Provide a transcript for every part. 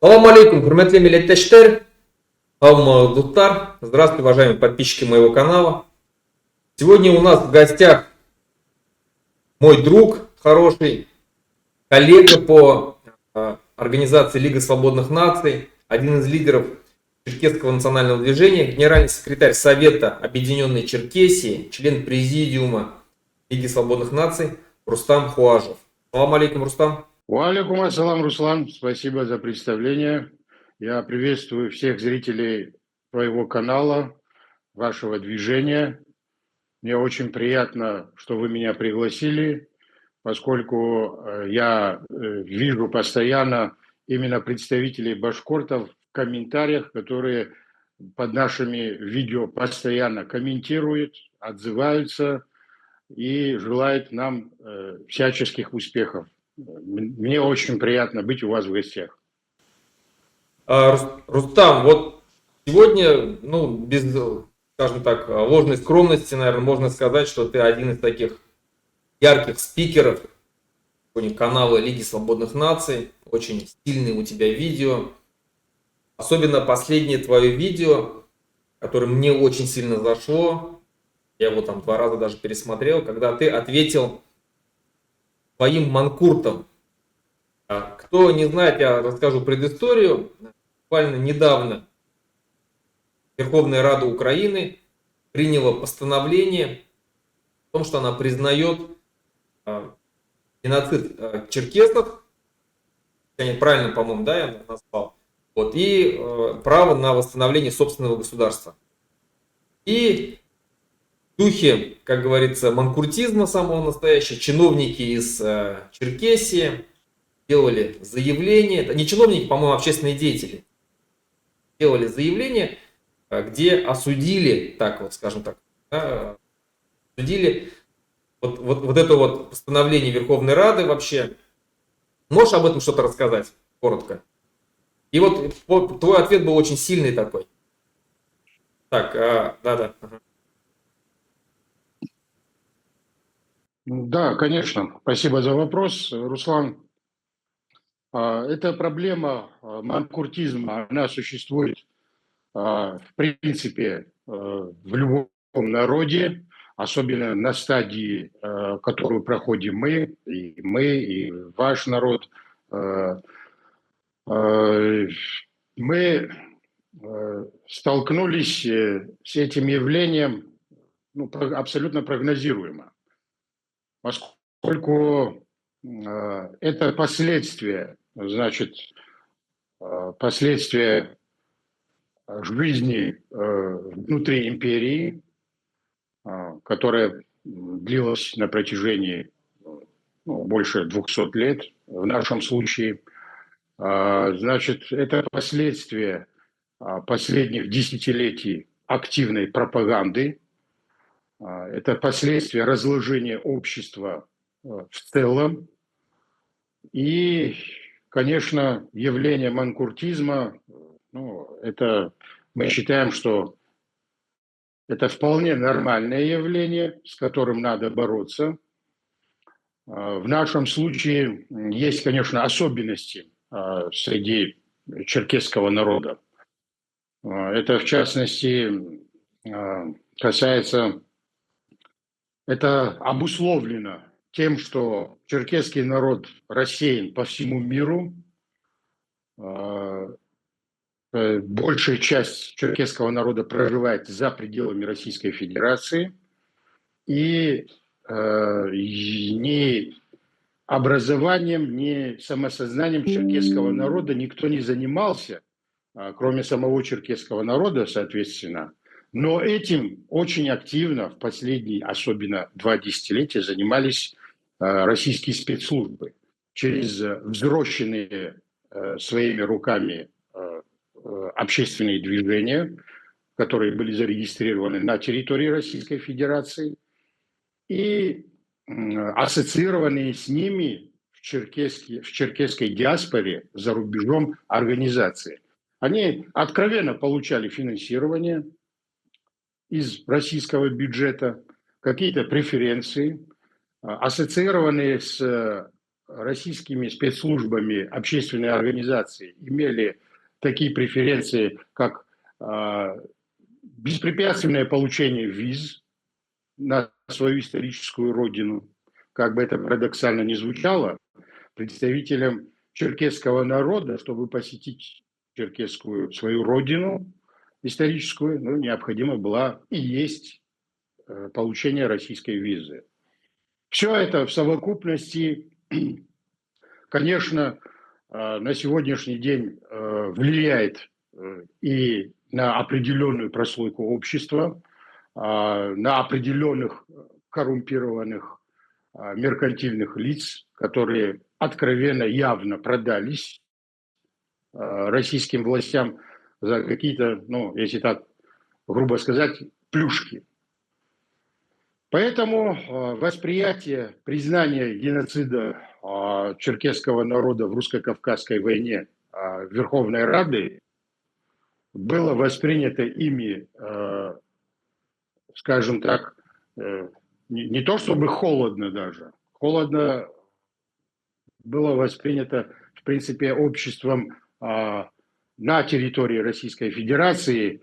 Салам алейкум, хурматлы милләттәштәр, Дуттар. Здравствуйте, уважаемые подписчики моего канала. Сегодня у нас в гостях мой друг хороший, коллега по организации Лига свободных наций, один из лидеров Черкесского национального движения, генеральный секретарь Совета Объединенной Черкесии, член президиума Лиги свободных наций Рустам Хуажев. Салам алейкум, Рустам. Валикум ассалам, Руслан. Спасибо за представление. Я приветствую всех зрителей твоего канала, вашего движения. Мне очень приятно, что вы меня пригласили, поскольку я вижу постоянно именно представителей башкортов в комментариях, которые под нашими видео постоянно комментируют, отзываются и желают нам всяческих успехов. Мне очень приятно быть у вас в гостях. Рустам, вот сегодня, без, скажем так, ложной скромности, наверное, можно сказать, что ты один из таких ярких спикеров канала Лиги свободных наций. Очень сильные у тебя видео. Особенно последнее твое видео, которое мне очень сильно зашло. Я его там 2 раза даже пересмотрел, когда ты ответил своим манкуртам. Кто не знает, я расскажу предысторию. Буквально недавно Верховная Рада Украины приняла постановление о том, что она признает геноцид черкесов, правильно, по-моему, да, я назвал, вот, и право на восстановление собственного государства. И в духе, как говорится, манкуртизма самого настоящего, чиновники из Черкесии делали заявление, это не чиновники, по-моему, общественные деятели, делали заявление, где осудили, так вот, скажем так, осудили вот это вот постановление Верховной Рады вообще. Можешь об этом что-то рассказать коротко? И вот твой ответ был очень сильный такой. Так, да. Да, конечно. Спасибо за вопрос, Руслан. Эта проблема манкуртизма, она существует, в принципе, в любом народе, особенно на стадии, которую проходим и ваш народ. Мы столкнулись с этим явлением абсолютно прогнозируемо, поскольку это последствия, значит, последствия жизни внутри империи, которая длилась на протяжении больше 200 лет в нашем случае. Значит, это последствия последних десятилетий активной пропаганды, это последствия разложения общества в целом. И, конечно, явление манкуртизма, это мы считаем, что это вполне нормальное явление, с которым надо бороться. В нашем случае есть, конечно, особенности среди черкесского народа. Это, в частности, касается, это обусловлено тем, что черкесский народ рассеян по всему миру. Большая часть черкесского народа проживает за пределами Российской Федерации. И ни образованием, ни самосознанием черкесского народа никто не занимался, кроме самого черкесского народа, соответственно. Но этим очень активно в последние, особенно 2 десятилетия, занимались российские спецслужбы через взрощенные своими руками общественные движения, которые были зарегистрированы на территории Российской Федерации, и ассоциированные с ними в черкесской диаспоре за рубежом организации. Они откровенно получали финансирование из российского бюджета, какие-то преференции, ассоциированные с российскими спецслужбами общественные организации имели такие преференции, как беспрепятственное получение виз на свою историческую родину, как бы это парадоксально ни звучало, представителям черкесского народа, чтобы посетить черкесскую свою родину историческую, ну, необходимо была и есть получение российской визы. Все это в совокупности, конечно, на сегодняшний день влияет и на определенную прослойку общества, на определенных коррумпированных меркантильных лиц, которые откровенно, явно продались российским властям за какие-то, ну, если так грубо сказать, плюшки. Поэтому восприятие, признание геноцида черкесского народа в русско-кавказской войне Верховной Рады было воспринято ими, скажем так, не то чтобы холодно даже, холодно было воспринято, в принципе, обществом на территории Российской Федерации,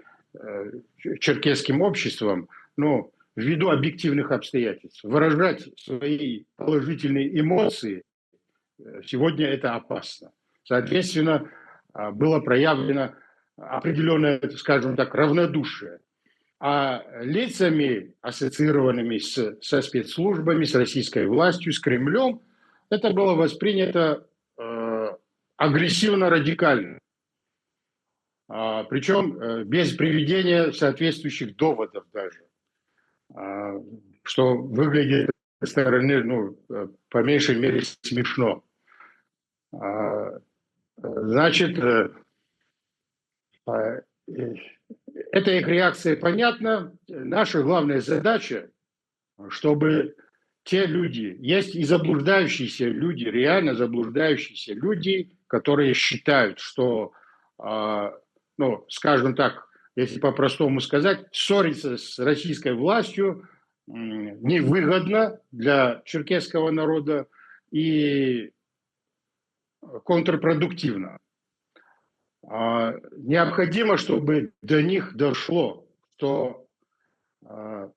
черкесским обществом, но ввиду объективных обстоятельств. Выражать свои положительные эмоции сегодня это опасно. Соответственно, было проявлено определенное, скажем так, равнодушие. А лицами, ассоциированными со спецслужбами, с российской властью, с Кремлем, это было воспринято агрессивно-радикально. Причем без приведения соответствующих доводов даже. Что выглядит со стороны, ну, по меньшей мере, смешно. Значит, эта их реакция понятна. Наша главная задача, чтобы те люди, есть и заблуждающиеся люди, реально заблуждающиеся люди, которые считают, что, ну, скажем так, если по-простому сказать, ссориться с российской властью невыгодно для черкесского народа и контрпродуктивно. Необходимо, чтобы до них дошло, что с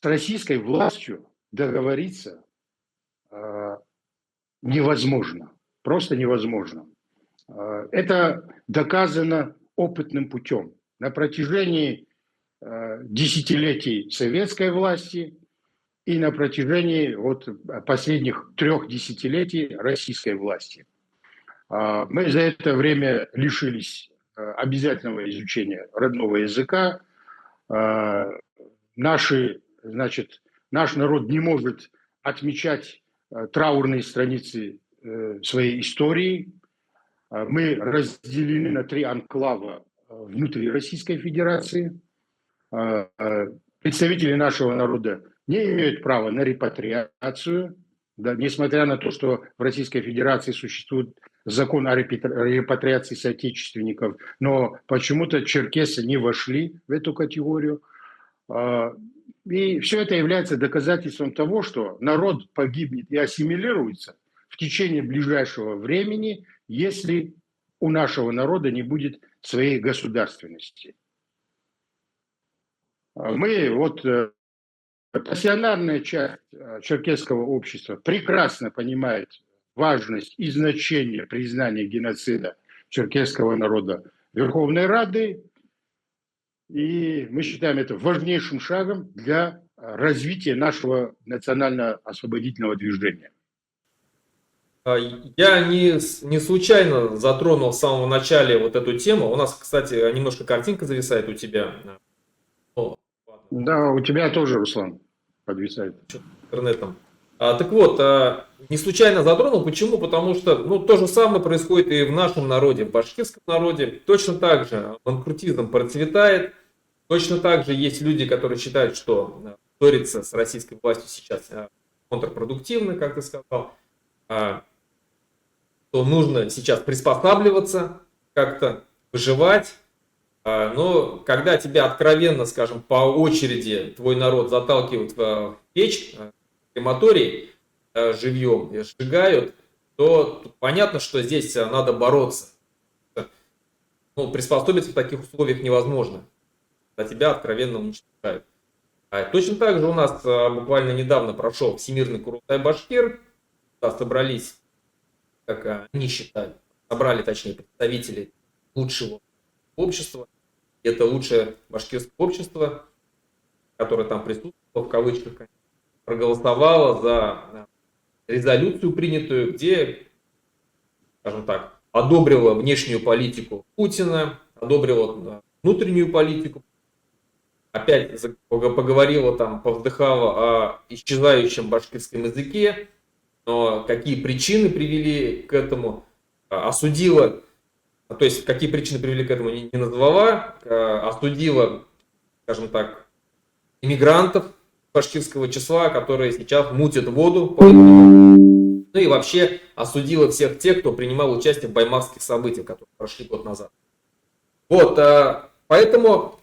российской властью договориться невозможно, просто невозможно. Это доказано опытным путем. На протяжении десятилетий советской власти и на протяжении вот последних 3 десятилетий российской власти. Мы за это время лишились обязательного изучения родного языка. Наш народ не может отмечать траурные страницы своей истории. Мы разделены на 3 анклава внутри Российской Федерации. Представители нашего народа не имеют права на репатриацию, да, несмотря на то, что в Российской Федерации существует закон о репатриации соотечественников, но почему-то черкесы не вошли в эту категорию. И все это является доказательством того, что народ погибнет и ассимилируется в течение ближайшего времени, если у нашего народа не будет своей государственности. Мы, вот пассионарная часть черкесского общества прекрасно понимает важность и значение признания геноцида черкесского народа Верховной Рады, и мы считаем это важнейшим шагом для развития нашего национально-освободительного движения. Я не случайно затронул в самом начале вот эту тему. У нас, кстати, немножко картинка зависает у тебя. Да, у тебя тоже, Руслан, подвисает. Интернетом. Так вот, не случайно затронул. Почему? Потому что то же самое происходит и в нашем народе, в башкирском народе. Точно так же банкрутизм процветает. Точно так же есть люди, которые считают, что ссориться с российской властью сейчас контрпродуктивно, как ты сказал. То нужно сейчас приспосабливаться, как-то выживать. Но когда тебя откровенно, скажем, по очереди твой народ заталкивают в печь, крематорий, живьем и сжигают, то тут понятно, что здесь надо бороться. Ну, приспособиться в таких условиях невозможно. А тебя откровенно уничтожают. Точно так же у нас буквально недавно прошел Всемирный Курултай-Башкир. Туда собрались, как они считают, собрали, точнее, представителей лучшего общества. Это лучшее башкирское общество, которое там присутствовало, в кавычках, проголосовало за резолюцию, принятую, где, скажем так, одобрила внешнюю политику Путина, одобрила внутреннюю политику, опять поговорила там, повздыхала о исчезающем башкирском языке, но какие причины привели к этому, осудила, то есть какие причины привели к этому не назвала, осудила, скажем так, иммигрантов башкирского числа, которые сейчас мутят воду, ну и вообще осудила всех тех, кто принимал участие в баймакских событиях, которые прошли год назад. Вот, поэтому,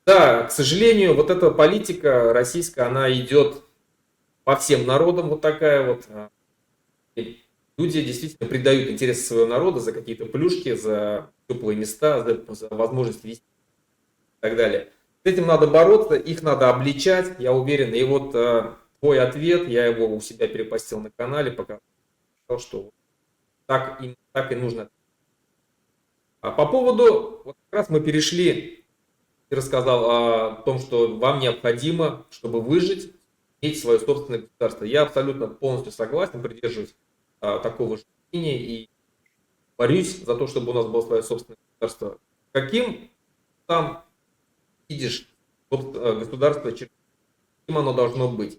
да, к сожалению, вот эта политика российская, она идет по всем народам вот такая вот. И люди действительно предают интересы своего народа за какие-то плюшки, за теплые места, за возможность вести и так далее. С этим надо бороться, их надо обличать, я уверен. И вот твой ответ, я его у себя перепостил на канале, показал, что так и нужно. А по поводу, вот как раз мы перешли, ты рассказал о том, что вам необходимо, чтобы выжить, иметь свое собственное государство. Я абсолютно полностью согласен, придерживаюсь такого же мнения и борюсь за то, чтобы у нас было свое собственное государство. Каким там видишь государство, каким оно должно быть?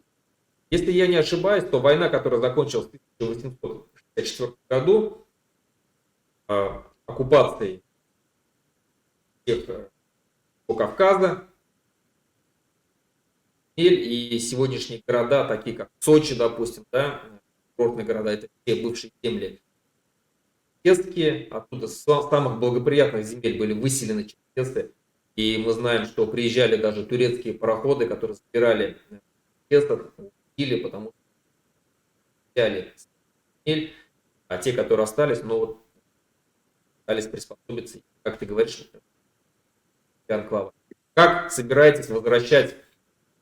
Если я не ошибаюсь, то война, которая закончилась в 1864 году, оккупацией всех по Кавказа, и сегодняшние города, такие как Сочи, допустим, да, курортные города, это все бывшие земли черкесские, оттуда с самых благоприятных земель были выселены черкесы, и мы знаем, что приезжали даже турецкие пароходы, которые забирали черкесов, или потому что взяли земель, а те, которые остались, ну вот, пытались приспособиться, как ты говоришь, анклава. Как собираетесь возвращать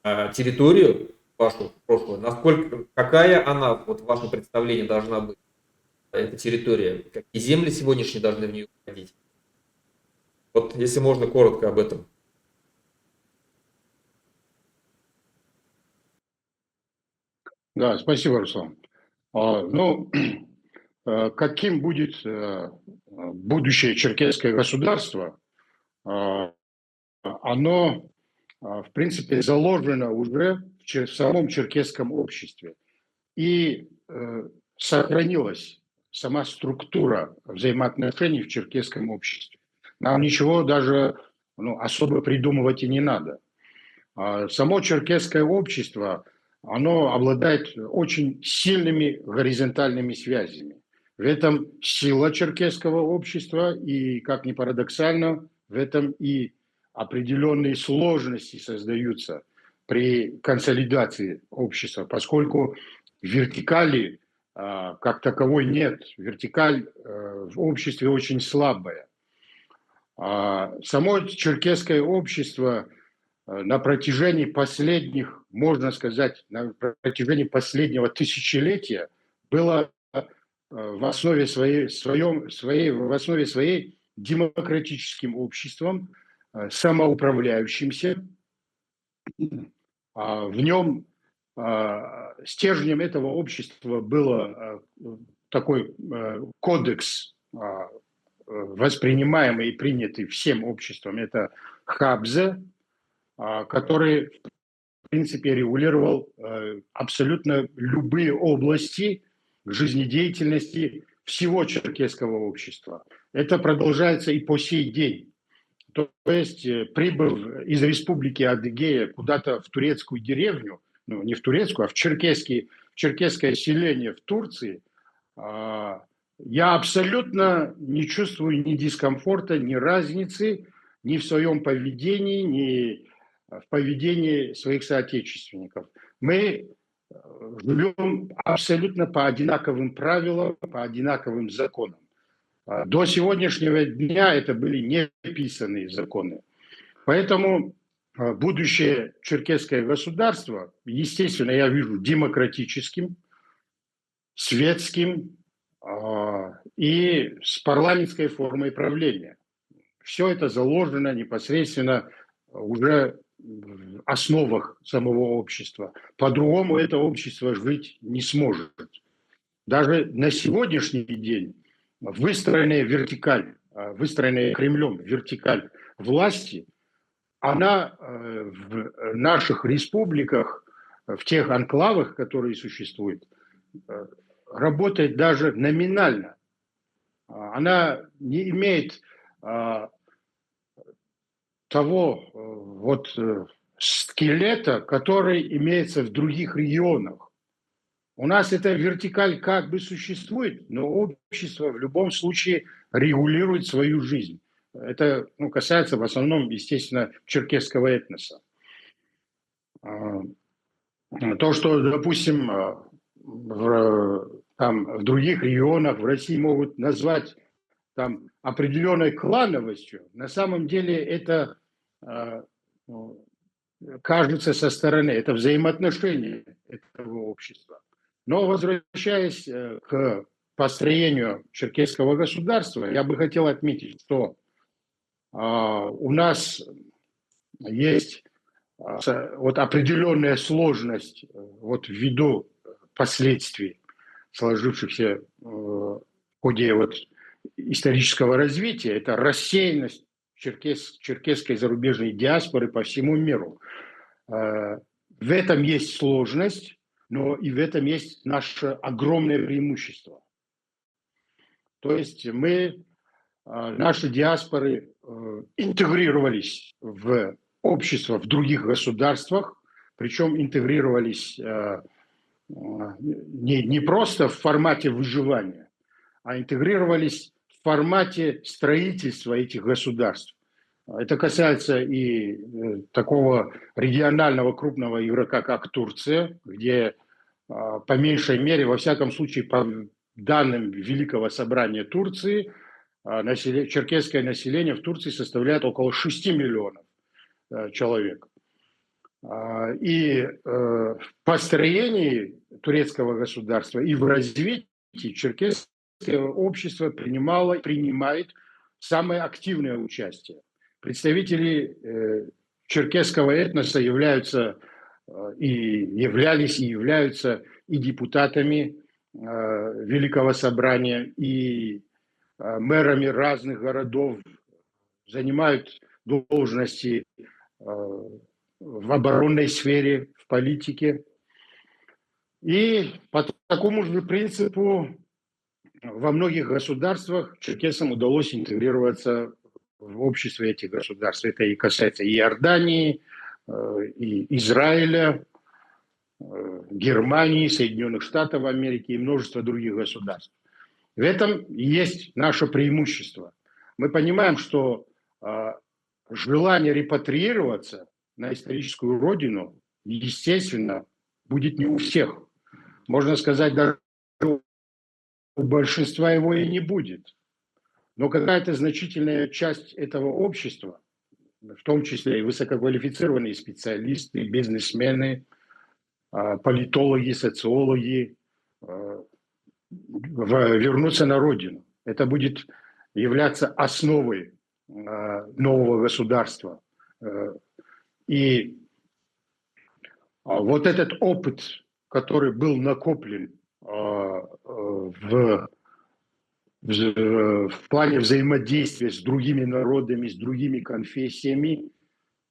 территорию вашу прошлую? Насколько, какая она, вот в вашем представлении, должна быть, эта территория? Какие земли сегодняшние должны в нее входить? Вот если можно, коротко об этом. Да, спасибо, Руслан. Ну, каким будет будущее черкесское государство, оно, в принципе, заложено уже в самом черкесском обществе. И сохранилась сама структура взаимоотношений в черкесском обществе. Нам ничего даже особо придумывать и не надо. Само черкесское общество, оно обладает очень сильными горизонтальными связями. В этом сила черкесского общества, и, как ни парадоксально, в этом и определенные сложности создаются при консолидации общества, поскольку вертикали как таковой нет. Вертикаль в обществе очень слабая. Само черкесское общество на протяжении последних, можно сказать, на протяжении последнего тысячелетия было в основе своей демократическим обществом, самоуправляющимся. В нем стержнем этого общества был такой кодекс, воспринимаемый и принятый всем обществом. Это Хабзе, который, в принципе, регулировал абсолютно любые области жизнедеятельности всего черкесского общества. Это продолжается и по сей день. То есть, прибыв из республики Адыгея куда-то в турецкую деревню, ну, не в турецкую, а в черкесское селение в Турции, я абсолютно не чувствую ни дискомфорта, ни разницы ни в своем поведении, ни в поведении своих соотечественников. Мы живем абсолютно по одинаковым правилам, по одинаковым законам. До сегодняшнего дня это были неписанные законы. Поэтому будущее черкесское государство, естественно, я вижу демократическим, светским и с парламентской формой правления. Все это заложено непосредственно уже в основах самого общества. По-другому это общество жить не сможет. Даже на сегодняшний день выстроенная вертикаль, выстроенная Кремлем вертикаль власти, она в наших республиках, в тех анклавах, которые существуют, работает даже номинально. Она не имеет того скелета, который имеется в других регионах. У нас эта вертикаль как бы существует, но общество в любом случае регулирует свою жизнь. Это касается в основном, естественно, черкесского этноса. То, что, допустим, в других регионах в России могут назвать там определенной клановостью, на самом деле это кажется со стороны, это взаимоотношения этого общества. Но возвращаясь к построению черкесского государства, я бы хотел отметить, что у нас есть определенная сложность ввиду последствий, сложившихся в ходе исторического развития. Это рассеянность черкесской зарубежной диаспоры по всему миру. В этом есть сложность, но и в этом есть наше огромное преимущество. То есть наши диаспоры интегрировались в общество в других государствах, причем интегрировались не просто в формате выживания, а интегрировались в формате строительства этих государств. Это касается и такого регионального крупного игрока, как Турция, где по меньшей мере, во всяком случае, по данным Великого собрания Турции, черкесское население в Турции составляет около 6 миллионов человек. И в построении турецкого государства и в развитии черкесское общество принимает самое активное участие. Представители черкесского этноса являются и являлись и являются и депутатами Великого собрания, и мэрами разных городов, занимают должности в оборонной сфере, в политике. И по такому же принципу во многих государствах черкесам удалось интегрироваться в общество этих государств. Это и касается и Иордании, и Израиля, Германии, Соединенных Штатов Америки и множество других государств. В этом есть наше преимущество. Мы понимаем, что желание репатриироваться на историческую родину, естественно, будет не у всех. Можно сказать, даже у большинства его и не будет. Но какая-то значительная часть этого общества, в том числе и высококвалифицированные специалисты, бизнесмены, политологи, социологи, вернутся на родину. Это будет являться основой нового государства. И вот этот опыт, который был накоплен в плане взаимодействия с другими народами, с другими конфессиями,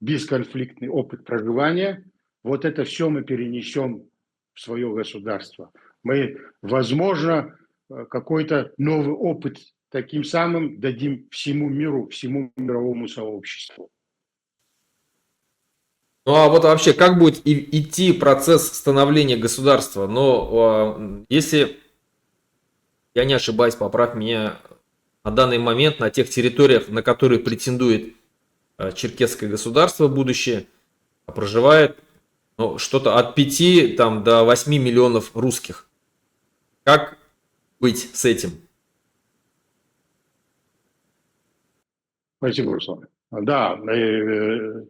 бесконфликтный опыт проживания, вот это все мы перенесем в свое государство. Мы, возможно, какой-то новый опыт таким самым дадим всему миру, всему мировому сообществу. Ну а вот вообще, как будет идти процесс становления государства? Но если я не ошибаюсь, поправь меня, на данный момент на тех территориях, на которые претендует черкесское государство будущее, проживает Ну, что-то от 5 там, до 8 миллионов русских. Как быть с этим? Спасибо, Руслан. Да, на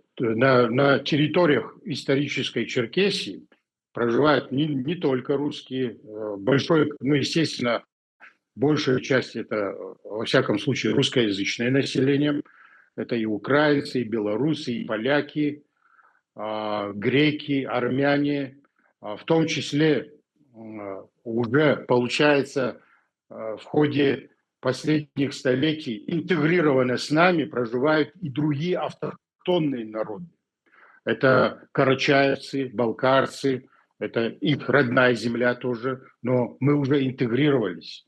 территориях исторической Черкесии проживают не только русские, большой, ну, естественно, большая часть это, во всяком случае, русскоязычное население. Это и украинцы, и белорусы, и поляки, греки, армяне, в том числе уже получается в ходе последних столетий интегрировано с нами проживают и другие автохтонные народы. Это карачаевцы, балкарцы, это их родная земля тоже, но мы уже интегрировались.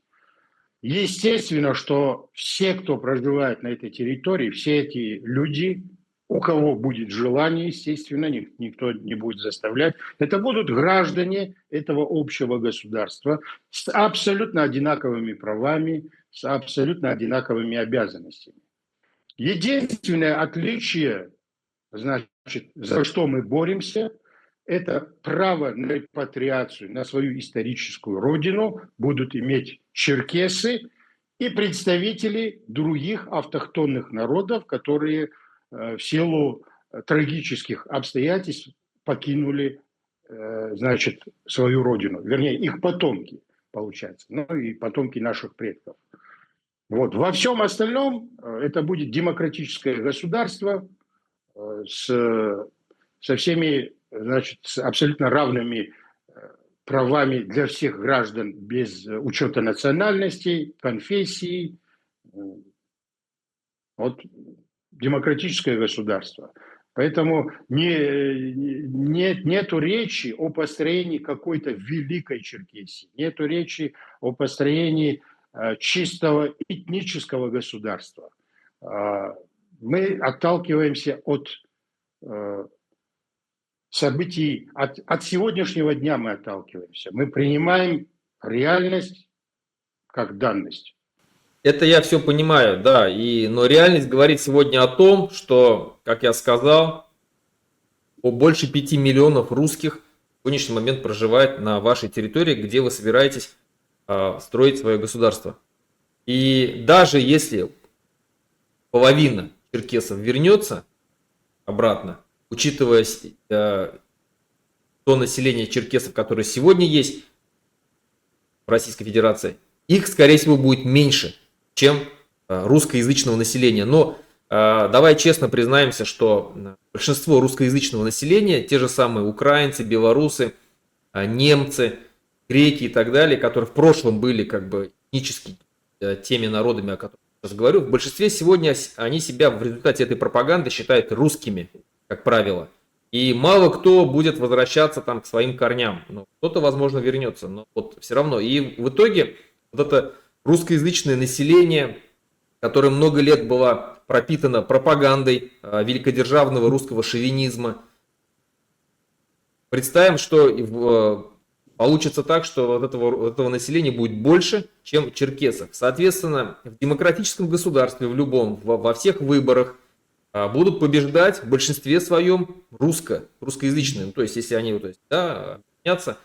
Естественно, что все, кто проживает на этой территории, все эти люди, у кого будет желание, естественно, никто не будет заставлять, это будут граждане этого общего государства с абсолютно одинаковыми правами, с абсолютно одинаковыми обязанностями. Единственное отличие, значит, за что мы боремся, это право на репатриацию на свою историческую родину будут иметь черкесы и представители других автохтонных народов, которые в силу трагических обстоятельств покинули, значит, свою родину. Вернее, их потомки, получается, ну и потомки наших предков. Вот. Во всем остальном это будет демократическое государство, с, со всеми, значит, с абсолютно равными правами для всех граждан без учета национальностей, конфессий. Вот демократическое государство. Поэтому нету речи о построении какой-то великой Черкесии, нету речи о построении чистого этнического государства. Мы отталкиваемся от событий, от сегодняшнего дня мы отталкиваемся. Мы принимаем реальность как данность. Это я все понимаю, да, но реальность говорит сегодня о том, что, как я сказал, больше 5 миллионов русских в сегодняшний момент проживает на вашей территории, где вы собираетесь строить свое государство. И даже если половина черкесов вернется обратно, учитывая то население черкесов, которое сегодня есть в Российской Федерации, их, скорее всего, будет меньше, чем русскоязычного населения. Но давай честно признаемся, что большинство русскоязычного населения, те же самые украинцы, белорусы, немцы, греки и так далее, которые в прошлом были как бы этнически теми народами, о которых я сейчас говорю, в большинстве сегодня они себя в результате этой пропаганды считают русскими, как правило. И мало кто будет возвращаться там к своим корням. Ну, кто-то, возможно, вернется, но вот все равно. И в итоге вот это русскоязычное население, которое много лет было пропитано пропагандой великодержавного русского шовинизма, представим, что получится так, что вот этого населения будет больше, чем черкесов. Соответственно, в демократическом государстве, в любом, во всех выборах будут побеждать в большинстве своем русскоязычные. Ну, то есть, если они меняться,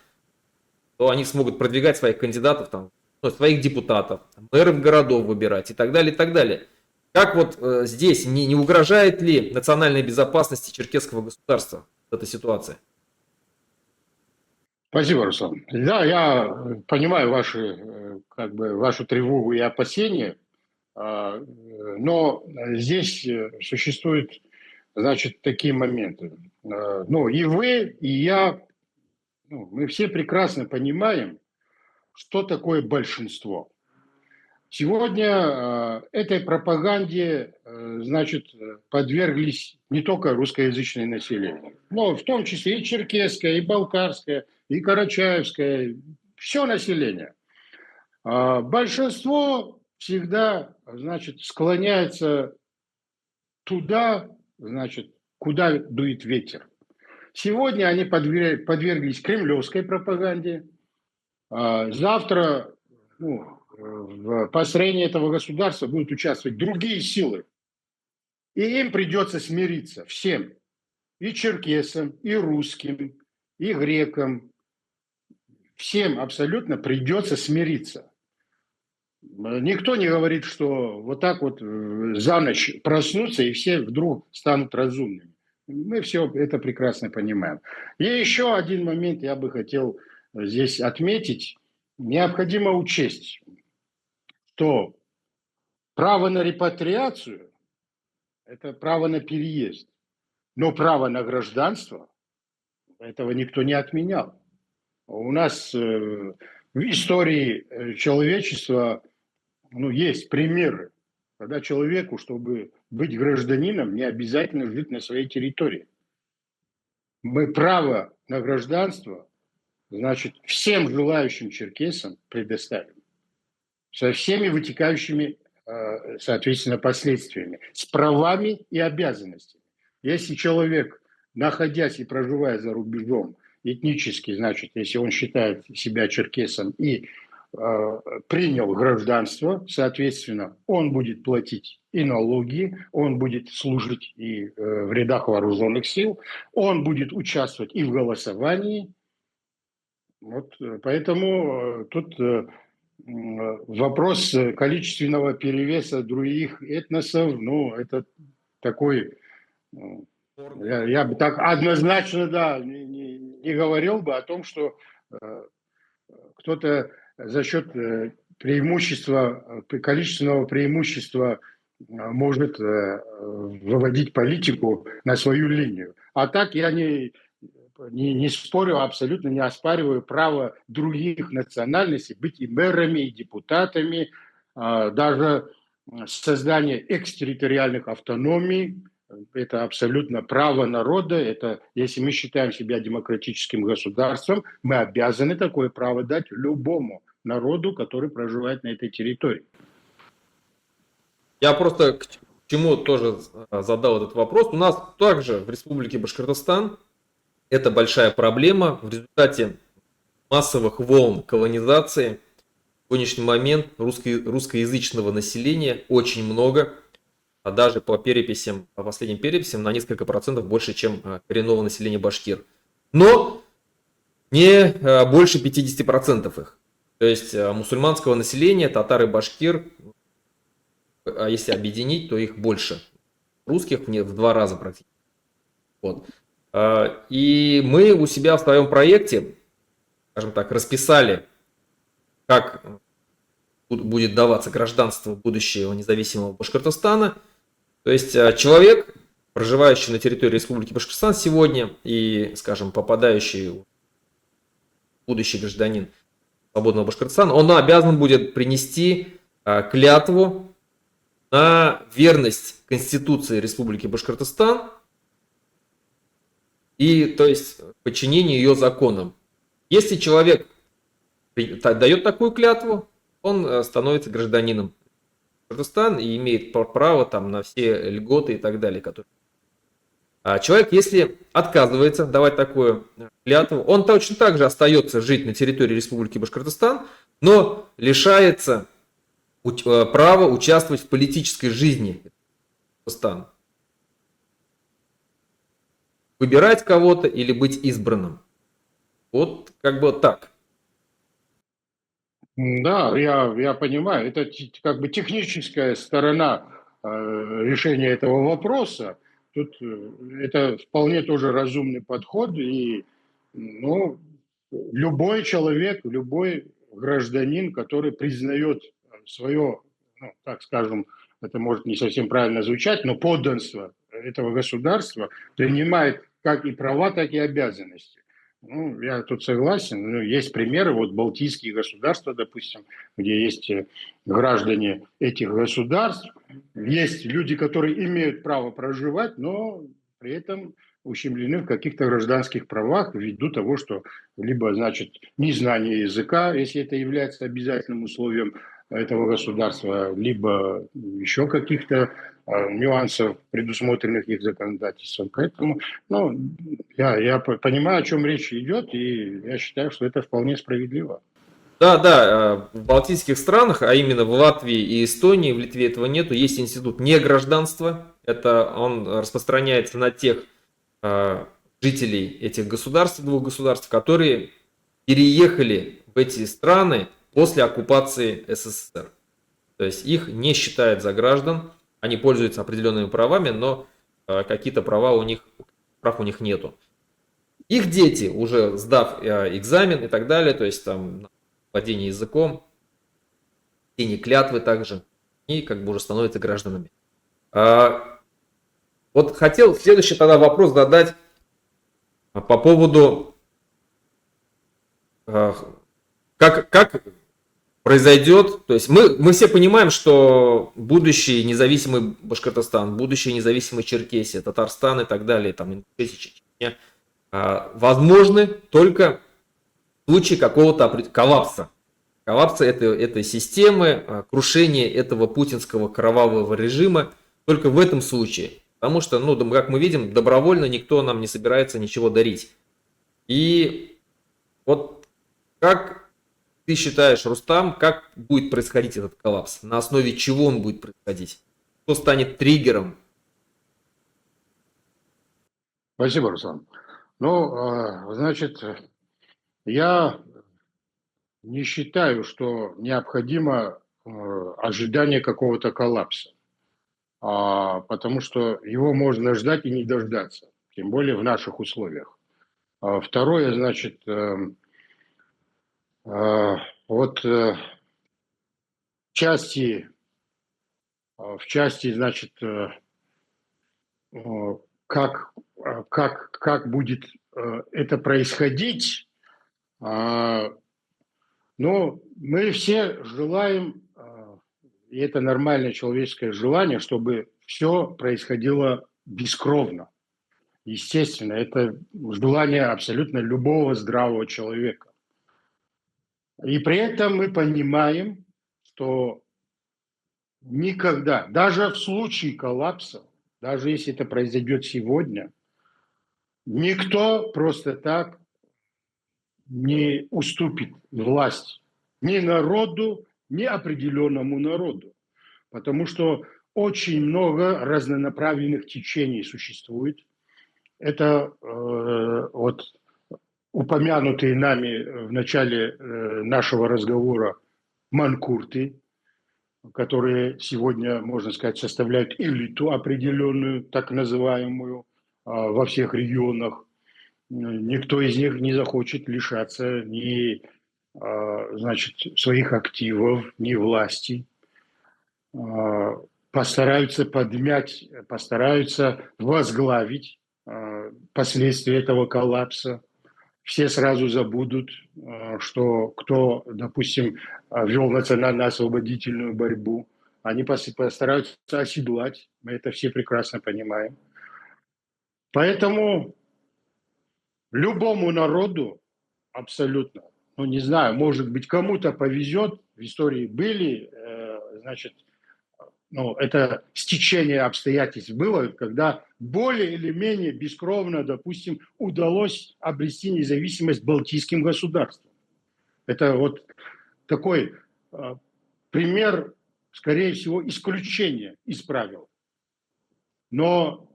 то они смогут продвигать своих кандидатов, там, своих депутатов, мэров городов выбирать и так далее, и так далее. Как вот здесь, не угрожает ли национальной безопасности черкесского государства эта ситуация? Спасибо, Руслан. Да, я понимаю вашу тревогу и опасения, но здесь существуют, значит, такие моменты. Ну, и вы, и я, мы все прекрасно понимаем, что такое большинство. Сегодня этой пропаганде, значит, подверглись не только русскоязычное население, но в том числе и черкесское, и балкарское, и карачаевское, все население. Большинство всегда, значит, склоняется туда, значит, куда дует ветер. Сегодня они подверглись кремлевской пропаганде. Завтра в построении этого государства будут участвовать другие силы. И им придется смириться всем. И черкесам, и русским, и грекам, всем абсолютно придется смириться. Никто не говорит, что вот так вот за ночь проснутся и все вдруг станут разумными. Мы все это прекрасно понимаем. И еще один момент я бы хотел здесь отметить. Необходимо учесть, что право на репатриацию – это право на переезд, но право на гражданство этого никто не отменял. У нас в истории человечества есть примеры, когда человеку, чтобы быть гражданином, не обязательно жить на своей территории. Мы право на гражданство, значит, всем желающим черкесам предоставим. Со всеми вытекающими, соответственно, последствиями, с правами и обязанностями. Если человек, находясь и проживая за рубежом, этнически, значит, если он считает себя черкесом и принял гражданство, соответственно, он будет платить и налоги, он будет служить и в рядах вооруженных сил, он будет участвовать и в голосовании. Вот, поэтому тут вопрос количественного перевеса других этносов, это такой, я бы так однозначно, да, не говорил бы о том, что кто-то за счет преимущества, количественного преимущества может выводить политику на свою линию. А так я не спорю, абсолютно не оспариваю право других национальностей быть и мэрами, и депутатами, даже создание экстерриториальных автономий. Это абсолютно право народа. Это, если мы считаем себя демократическим государством, мы обязаны такое право дать любому народу, который проживает на этой территории. Я просто к чему тоже задал этот вопрос. У нас также в Республике Башкортостан это большая проблема. В результате массовых волн колонизации в сегодняшний момент русскоязычного населения очень много. А даже по последним переписям на несколько процентов больше, чем коренного населения башкир. Но не больше 50% их. То есть мусульманского населения, татар и башкир, а если объединить, то их больше. Русских в 2 раза практически. Вот. И мы у себя в своем проекте, скажем так, расписали, как будет даваться гражданство будущего независимого Башкортостана. То есть человек, проживающий на территории Республики Башкортостан сегодня и, скажем, попадающий будущий гражданин свободного Башкортостана, он обязан будет принести клятву на верность Конституции Республики Башкортостан и, то есть, подчинение ее законам. Если человек дает такую клятву, он становится гражданином Башкортостана и имеет право там на все льготы и так далее. А человек, если отказывается давать такую клятву, он точно так же остается жить на территории Республики Башкортостан, но лишается права участвовать в политической жизни Башкортостана. Выбирать кого-то или быть избранным. Вот как бы так. Да, я понимаю, это как бы техническая сторона решения этого вопроса. Тут это вполне тоже разумный подход, и любой человек, любой гражданин, который признает свое, так скажем, это может не совсем правильно звучать, но подданство этого государства, принимает как и права, так и обязанности. Я тут согласен. Есть примеры, вот балтийские государства, допустим, где есть граждане этих государств, есть люди, которые имеют право проживать, но при этом ущемлены в каких-то гражданских правах ввиду того, что либо, значит, незнание языка, если это является обязательным условием этого государства, либо еще каких-то нюансов, предусмотренных их законодательством. Поэтому я понимаю, о чем речь идет, и я считаю, что это вполне справедливо. Да, в балтийских странах, а именно в Латвии и Эстонии, в Литве этого нету, есть институт негражданства. Он распространяется на тех жителей этих государств, двух государств, которые переехали в эти страны после оккупации СССР. То есть их не считают за граждан, они пользуются определенными правами, но какие-то прав у них нету. Их дети, уже сдав экзамен и так далее, то есть там владение языком, чтение клятвы также, и как бы уже становятся гражданами. Вот хотел следующий тогда вопрос задать по поводу, как произойдет, то есть мы все понимаем, что будущий независимый Башкортостан, будущий независимый Черкесия, Татарстан и так далее, там Ингушетия, Чечня, возможны только в случае какого-то коллапса. Коллапса этой системы, крушения этого путинского кровавого режима только в этом случае. Потому что, ну, как мы видим, добровольно никто нам не собирается ничего дарить. И вот как ты считаешь, Рустам, как будет происходить этот коллапс? На основе чего он будет происходить? Что станет триггером? Спасибо, Руслан. Ну, значит, я не считаю, что необходимо ожидание какого-то коллапса, потому что его можно ждать и не дождаться, тем более в наших условиях. Второе, значит, вот в части, значит, как будет это происходить, но мы все желаем, и это нормальное человеческое желание, чтобы все происходило бескровно. Естественно, это желание абсолютно любого здравого человека. И при этом мы понимаем, что никогда, даже в случае коллапса, даже если это произойдет сегодня, никто просто так не уступит власть ни народу, ни определенному народу. Потому что очень много разнонаправленных течений существует. Это вот упомянутые нами в начале нашего разговора манкурты, которые сегодня, можно сказать, составляют элиту определенную, так называемую, во всех регионах. Никто из них не захочет лишаться ни, значит, своих активов, ни власти. Постараются подмять, постараются возглавить последствия этого коллапса. Все сразу забудут, что кто, допустим, вел национально-освободительную борьбу. Они постараются оседлать. Мы это все прекрасно понимаем. Поэтому любому народу абсолютно, ну не знаю, может быть, кому-то повезет, в истории были, значит, ну, это стечение обстоятельств было, когда более или менее бескровно, допустим, удалось обрести независимость балтийским государствам. Это вот такой пример, скорее всего, исключения из правил. Но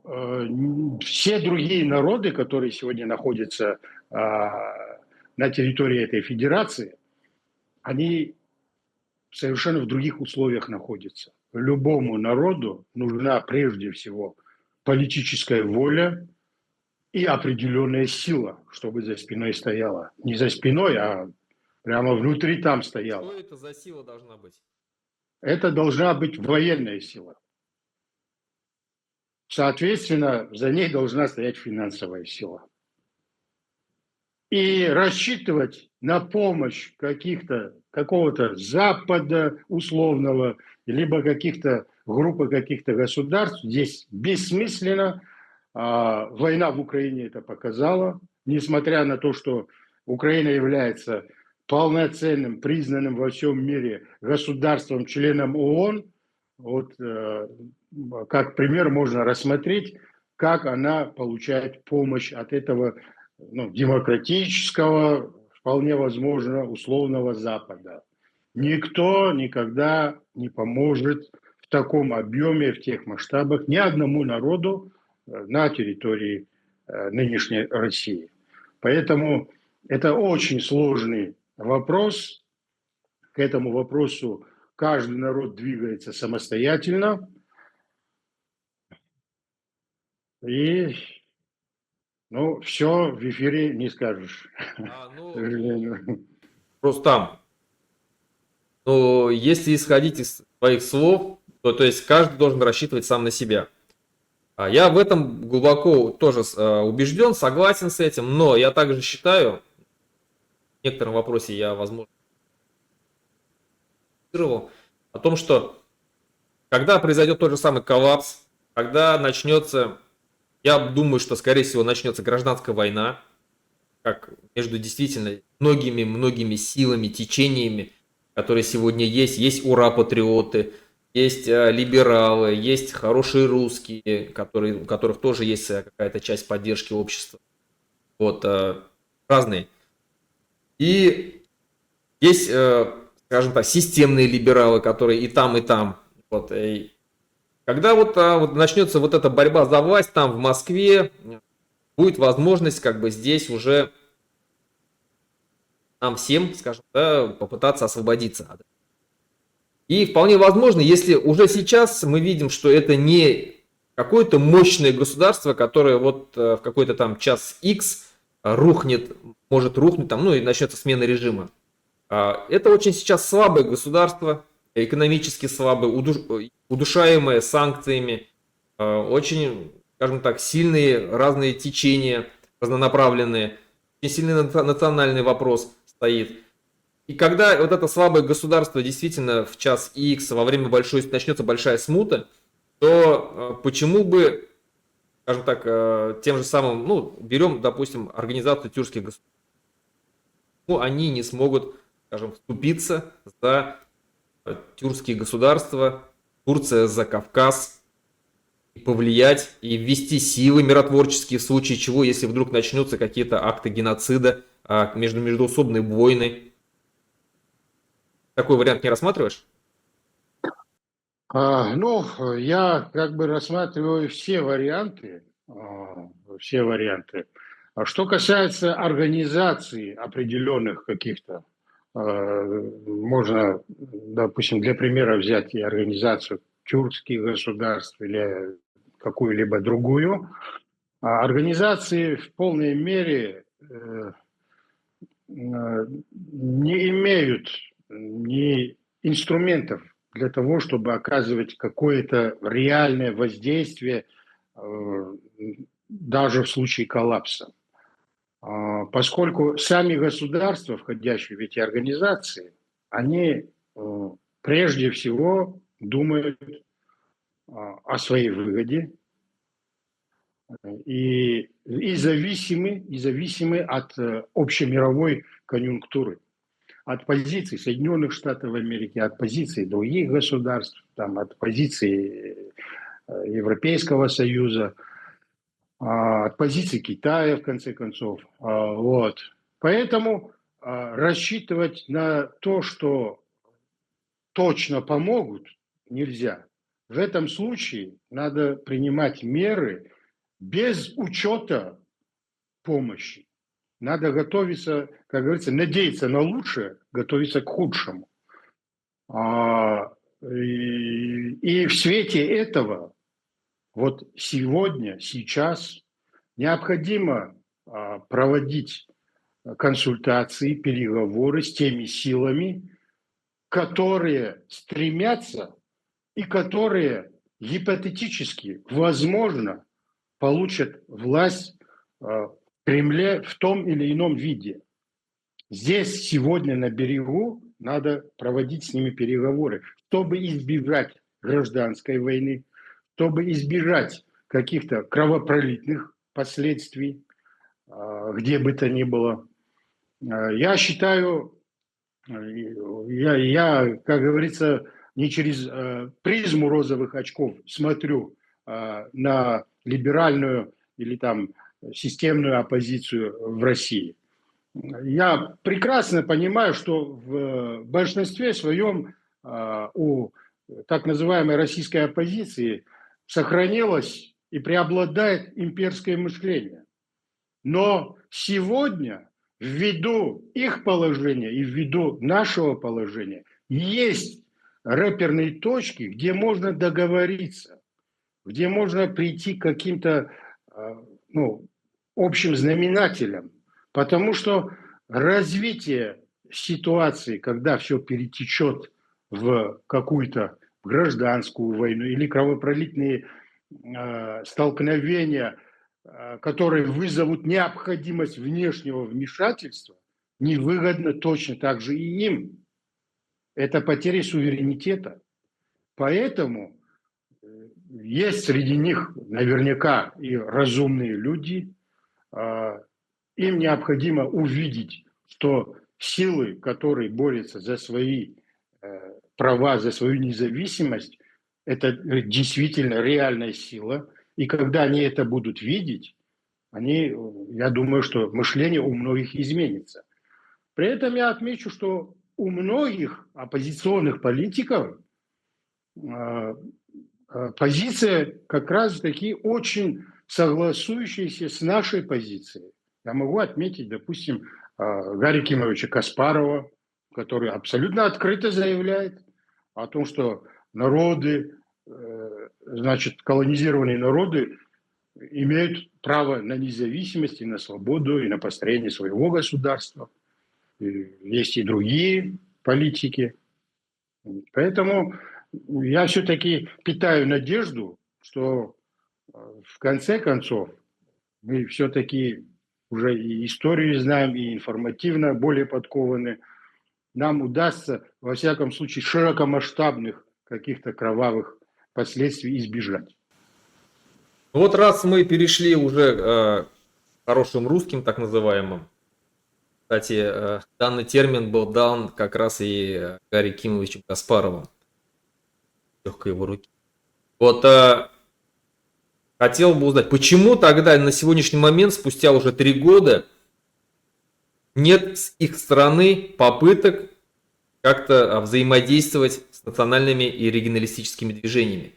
все другие народы, которые сегодня находятся на территории этой федерации, они совершенно в других условиях находятся. Любому народу нужна прежде всего политическая воля и определенная сила, чтобы за спиной стояла. Не за спиной, а прямо внутри там стояла. Что это за сила должна быть? Это должна быть военная сила. Соответственно, за ней должна стоять финансовая сила. И рассчитывать на помощь какого-то Запада условного, либо каких-то группы каких-то государств здесь бессмысленно. Война в Украине это показала. Несмотря на то, что Украина является полноценным, признанным во всем мире государством, членом ООН, вот как пример можно рассмотреть, как она получает помощь от этого демократического, вполне возможно, условного Запада. Никто никогда не поможет в таком объеме, в тех масштабах ни одному народу на территории нынешней России. Поэтому это очень сложный вопрос. К этому вопросу каждый народ двигается самостоятельно. И, ну, все в эфире не скажешь, к Ну, сожалению. Рустам, ну, если исходить из твоих слов, то есть каждый должен рассчитывать сам на себя. Я в этом глубоко тоже убежден, согласен с этим, но я также считаю, в некотором вопросе я, возможно, о том, что когда произойдет тот же самый коллапс, когда начнется, я думаю, что, скорее всего, начнется гражданская война, как между действительно многими силами, течениями, которые сегодня есть. Есть ура-патриоты, есть либералы, есть хорошие русские, у которых тоже есть какая-то часть поддержки общества. Вот, разные. И есть, скажем так, системные либералы, которые и там, и там. Вот, и когда вот начнется вот эта борьба за власть там в Москве, будет возможность как бы здесь уже нам всем, скажем, да, попытаться освободиться. И вполне возможно, если уже сейчас мы видим, что это не какое-то мощное государство, которое вот в какой-то там час X рухнет, может рухнуть там, ну и начнется смена режима. Это очень сейчас слабое государство, экономически слабое, удушаемое санкциями, очень, скажем так, сильные разные течения, разнонаправленные, очень сильный национальный вопрос стоит. И когда вот это слабое государство действительно в час X, во время начнется большая смута, то почему бы, скажем так, тем же самым, ну, берем, допустим, организацию тюркских государств, ну, они не смогут, скажем, вступиться за тюркские государства, Турция за Кавказ, и повлиять и ввести силы миротворческие в случае чего, если вдруг начнутся какие-то акты геноцида, междуусобные войны. Такой вариант не рассматриваешь? Ну, я как бы рассматриваю все варианты, все варианты. А что касается организации определенных каких-то, можно, допустим, для примера взять и организацию тюркских государств или какую-либо другую. Организации в полной мере не имеют ни инструментов для того, чтобы оказывать какое-то реальное воздействие даже в случае коллапса. Поскольку сами государства, входящие в эти организации, они прежде всего думают о своей выгоде и зависимы от общемировой конъюнктуры, от позиций Соединенных Штатов Америки, от позиций других государств, там, от позиций Европейского Союза, от позиций Китая, в конце концов. Вот. Поэтому рассчитывать на то, что точно помогут, нельзя. В этом случае надо принимать меры без учета помощи. Надо готовиться, как говорится, надеяться на лучшее, готовиться к худшему. И в свете этого вот сегодня, сейчас необходимо проводить консультации, переговоры с теми силами, которые стремятся и которые гипотетически, возможно, получат власть в Кремле в том или ином виде. Здесь сегодня на берегу надо проводить с ними переговоры, чтобы избежать гражданской войны, чтобы избежать каких-то кровопролитных последствий, где бы то ни было. Я считаю, я, как говорится, не через призму розовых очков смотрю на либеральную или там системную оппозицию в России. Я прекрасно понимаю, что в большинстве своем у так называемой российской оппозиции сохранилось и преобладает имперское мышление. Но сегодня, ввиду их положения и ввиду нашего положения, есть рэперные точки, где можно договориться, где можно прийти к каким-то ну, общим знаменателям. Потому что развитие ситуации, когда все перетечет в какую-то гражданскую войну или кровопролитные столкновения, которые вызовут необходимость внешнего вмешательства, невыгодно точно так же и им. Это потеря суверенитета. Поэтому есть среди них наверняка и разумные люди. Им необходимо увидеть, что силы, которые борются за свои права, за свою независимость, это действительно реальная сила. И когда они это будут видеть, я думаю, что мышление у многих изменится. При этом я отмечу, что у многих оппозиционных политиков позиция как раз-таки очень согласующаяся с нашей позицией. Я могу отметить, допустим, Гарри Кимовича Каспарова, который абсолютно открыто заявляет о том, что народы, значит, колонизированные народы имеют право на независимость и на свободу, и на построение своего государства. И есть и другие политики. Поэтому я все-таки питаю надежду, что в конце концов мы все-таки уже и историю знаем, и информативно более подкованы. Нам удастся, во всяком случае, широкомасштабных каких-то кровавых последствий избежать. Вот раз мы перешли уже к хорошим русским, так называемым. Кстати, данный термин был дан как раз и Гарри Кимовичем Каспаровым. Легкой его руки. Вот хотел бы узнать, почему тогда на сегодняшний момент, спустя уже 3 года, нет с их стороны попыток как-то взаимодействовать с национальными и регионалистическими движениями.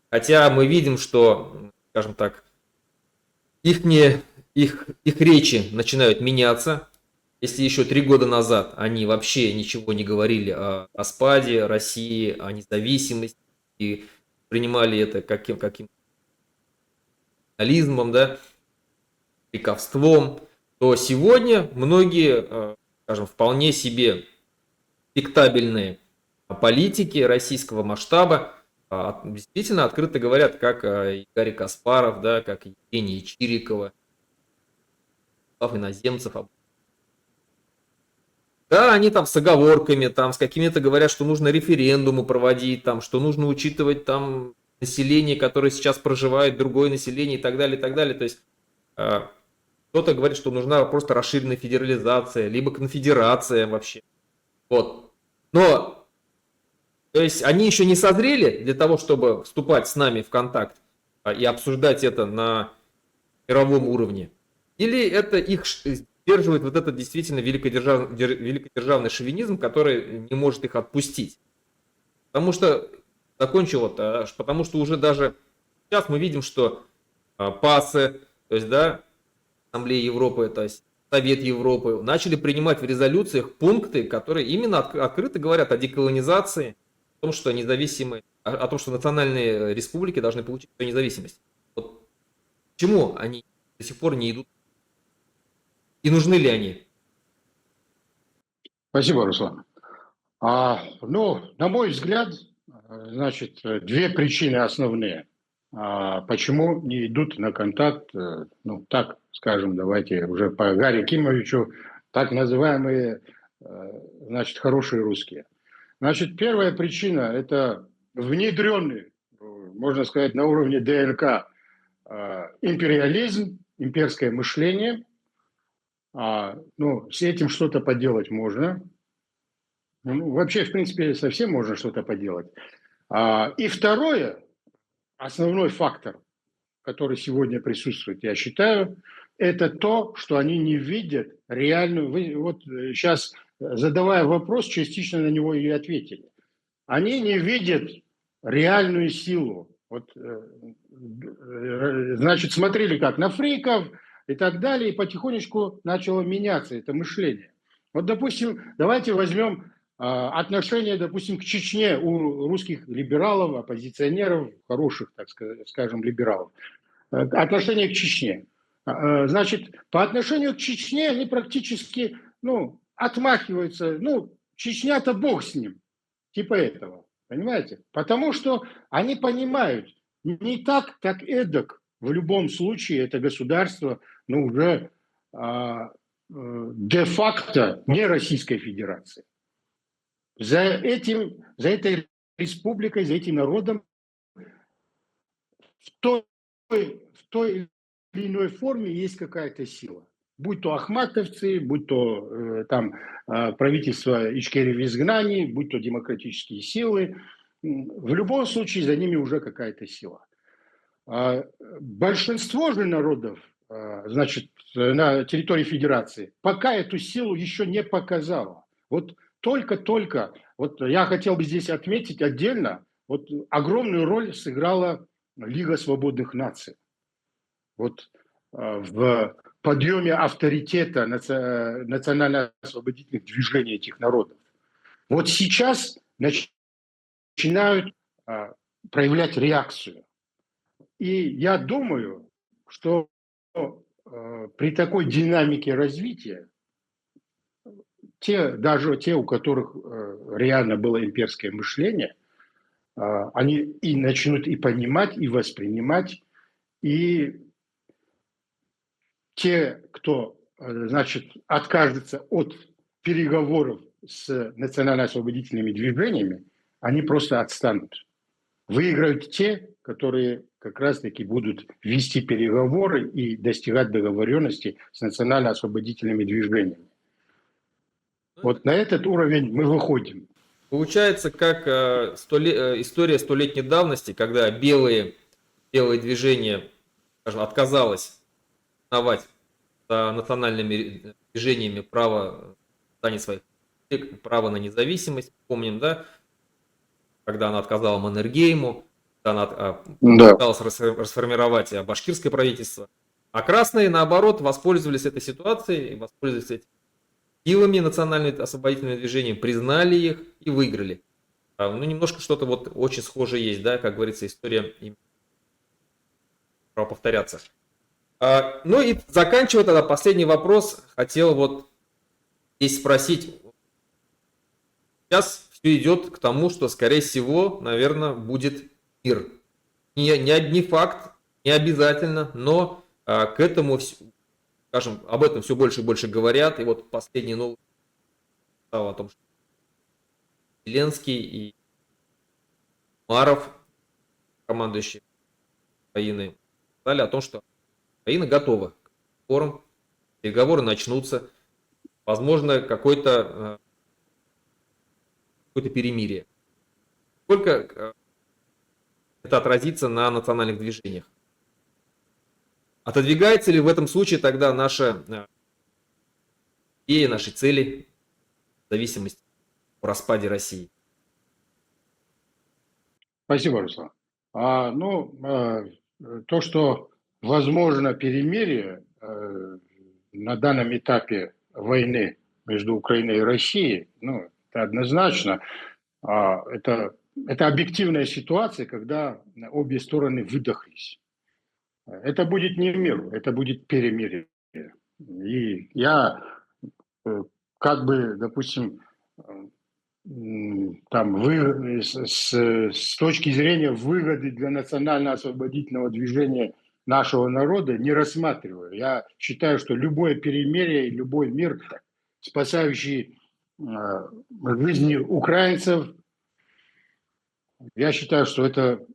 Хотя мы видим, что, скажем так, их речи начинают меняться. Если еще 3 года назад они вообще ничего не говорили о спаде России, о независимости, и принимали это каким национализмом, да, приковством, то сегодня многие, скажем, вполне себе респектабельные политики российского масштаба действительно открыто говорят, как Гарри Каспаров, да, как Евгения Чирикова, Слав Иноземцев. Да, они там с оговорками, там с какими-то говорят, что нужно референдумы проводить, там, что нужно учитывать там население, которое сейчас проживает, другое население и так далее, и так далее. То есть кто-то говорит, что нужна просто расширенная федерализация, либо конфедерация вообще. Вот. Но, то есть они еще не созрели для того, чтобы вступать с нами в контакт и обсуждать это на мировом уровне? Или это их сдерживает вот этот действительно великодержавный шовинизм, который не может их отпустить? Потому что, закончу вот, потому что уже даже сейчас мы видим, что ПАСы, то есть, да, Ассамблея Европы, то есть Совет Европы, начали принимать в резолюциях пункты, которые именно открыто говорят о деколонизации, о том, что независимые, о том, что национальные республики должны получить свою независимость. Вот почему они до сих пор не идут? И нужны ли они? Спасибо, Руслан. На мой взгляд, значит, 2 причины основные. Почему не идут на контакт, так скажем, давайте уже по Гарри Кимовичу, так называемые, значит, хорошие русские. Значит, первая причина – это внедренный, можно сказать, на уровне ДНК империализм, имперское мышление. С этим что-то поделать можно. Вообще, в принципе, совсем можно что-то поделать. И второе, основной фактор, который сегодня присутствует, я считаю, это то, что они не видят реальную... Вы вот сейчас, задавая вопрос, частично на него и ответили. Они не видят реальную силу. Значит, смотрели как на фриков, и так далее, и потихонечку начало меняться это мышление. Вот, допустим, давайте возьмем отношение, допустим, к Чечне у русских либералов, оппозиционеров, хороших, так скажем, либералов. Отношение к Чечне. Значит, по отношению к Чечне они практически, ну, отмахиваются. Ну, Чечня-то бог с ним. Типа этого. Понимаете? Потому что они понимают, не так, так эдак. В любом случае это государство, ну, уже де-факто не Российской Федерации. За этой республикой, за этим народом в той или иной форме есть какая-то сила. Будь то ахматовцы, будь то правительство Ичкерии в изгнании, будь то демократические силы. В любом случае за ними уже какая-то сила. Большинство же народов, значит, на территории Федерации, пока эту силу еще не показало. Вот только-только, вот я хотел бы здесь отметить отдельно, вот огромную роль сыграла Лига свободных наций. Вот в подъеме авторитета национально-освободительных движений этих народов. Вот сейчас начинают проявлять реакцию. И я думаю, что при такой динамике развития даже те, у которых реально было имперское мышление, они и начнут и понимать, и воспринимать, и те, кто, значит, откажется от переговоров с национально-освободительными движениями, они просто отстанут. Выиграют те, которые как раз-таки будут вести переговоры и достигать договоренности с национально-освободительными движениями. Вот на этот уровень мы выходим. Получается, как история столетней давности, когда белое движение, скажем, отказалось признавать за национальными движениями право создания своих республик, право на независимость. Помним, да, когда она отказала Маннергейму, когда она пыталась расформировать башкирское правительство. А красные, наоборот, воспользовались этой ситуацией, воспользовались этим силами национальными освободительными движениями, признали их и выиграли. Ну, немножко что-то вот очень схожее есть, да, как говорится, история право повторяться. Ну и заканчивая тогда последний вопрос, хотел вот здесь спросить. Сейчас все идет к тому, что, скорее всего, наверное, будет мир. Не факт, не обязательно, но к этому, скажем, об этом все больше и больше говорят. И вот последний новость стал о том, что Зеленский и Маров, командующий Украины, сказали о том, что Украина готова к переговоры начнутся, возможно, какое-то перемирие. Сколько это отразится на национальных движениях? Отодвигается ли в этом случае тогда наша идея, наши цели в зависимости от распаде России? Спасибо, Руслан. То, что возможно перемирие на данном этапе войны между Украиной и Россией, ну, это однозначно. Это объективная ситуация, когда обе стороны выдохлись. Это будет не мир, это будет перемирие. И я как бы, допустим, с точки зрения выгоды для национально-освободительного движения нашего народа не рассматриваю. Я считаю, что любое перемирие, любой мир, спасающий жизни украинцев, я считаю, что это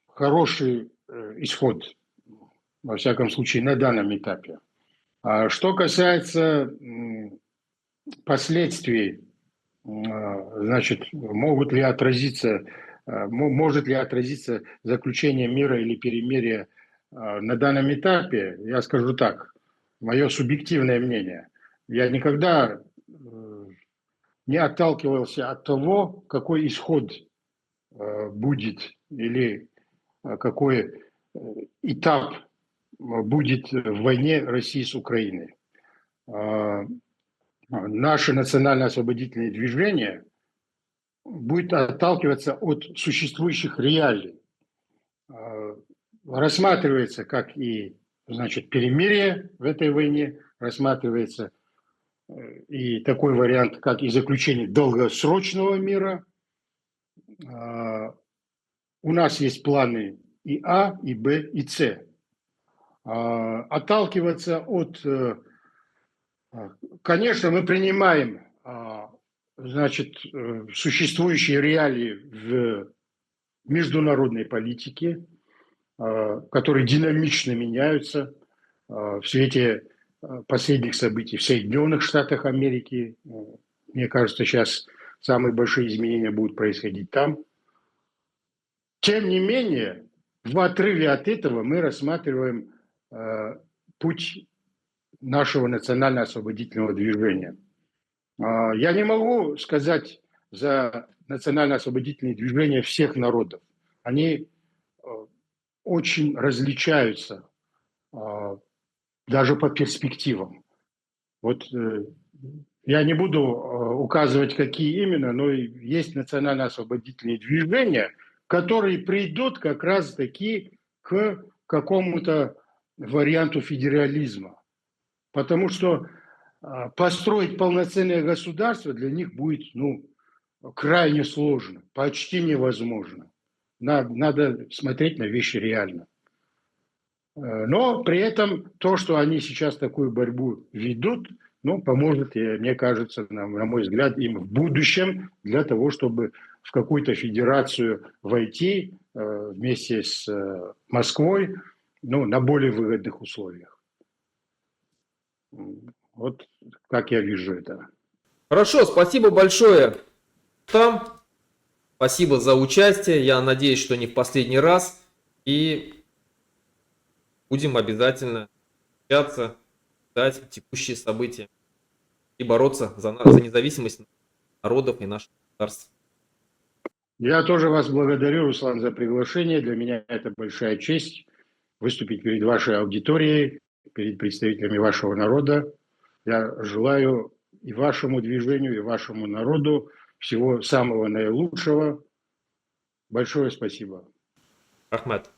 хороший исход, во всяком случае, на данном этапе. Что касается последствий, значит, может ли отразиться заключение мира или перемирия на данном этапе, я скажу так, мое субъективное мнение. Я никогда не отталкивался от того, какой исход будет или какой этап будет в войне России с Украиной. Наше национально-освободительное движение будет отталкиваться от существующих реалий. Рассматривается как и, значит, перемирие в этой войне, рассматривается и такой вариант, как и заключение долгосрочного мира. У нас есть планы и А, и Б, и С. Отталкиваться от... Конечно, мы принимаем, значит, существующие реалии в международной политике, которые динамично меняются в свете последних событий в Соединенных Штатах Америки. Мне кажется, сейчас самые большие изменения будут происходить там. Тем не менее, в отрыве от этого мы рассматриваем путь нашего национально-освободительного движения. Я не могу сказать за национально-освободительные движения всех народов. Они очень различаются даже по перспективам. Вот я не буду указывать, какие именно, но есть национально-освободительные движения, которые придут как раз-таки к какому-то варианту федерализма. Потому что построить полноценное государство для них будет крайне сложно, почти невозможно. Надо смотреть на вещи реально. Но при этом то, что они сейчас такую борьбу ведут, поможет, мне кажется, на мой взгляд, им в будущем для того, чтобы в какую-то федерацию войти вместе с Москвой, на более выгодных условиях. Вот как я вижу это. Хорошо, спасибо большое. Спасибо за участие. Я надеюсь, что не в последний раз. И будем обязательно общаться, ждать текущие события и бороться за независимость народов и наших государств. Я тоже вас благодарю, Руслан, за приглашение. Для меня это большая честь выступить перед вашей аудиторией, перед представителями вашего народа. Я желаю и вашему движению, и вашему народу всего самого наилучшего. Большое спасибо. Ахмед.